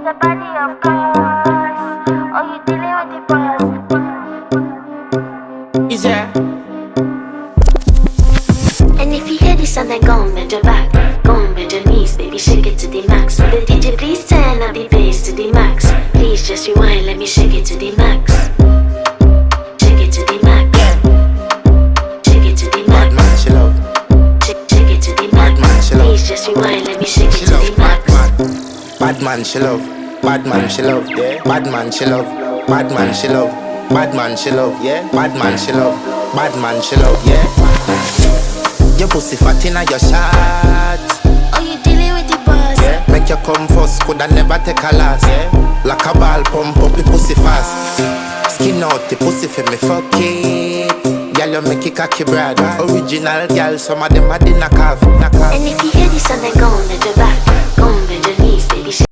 the body, of course. Oh, you dealing with the boss. Is there? And if you hear this sound, then go and bend your back, go and bend your knees, baby, shake it to the max. Will the DJ please turn up the bass to the max? Please just rewind, let me shake it to the max. Shake it to the max. Shake it to the Bad max. man, she love. Shake it to the Bad man, max. she love. Please just rewind, let me shake She it to love. the max. Bad man, she love. Bad man, she love. Yeah. Bad man, she love. Bad man, she love. Bad man, she love. Yeah. Bad man, she love. Bad man, she love. Yeah. Your pussy fat inna your shot. Oh, you dealing with the boss? Yeah. Make you come first, coulda never take a last. Yeah. Like a ball, pump up the pussy fast. Skin out the pussy for me, fuck it. Girl, you make it cocky, brother. Original girl, some of them are the knock off. And if you hear this sound, then go and bend your back, go and bend your knees, baby.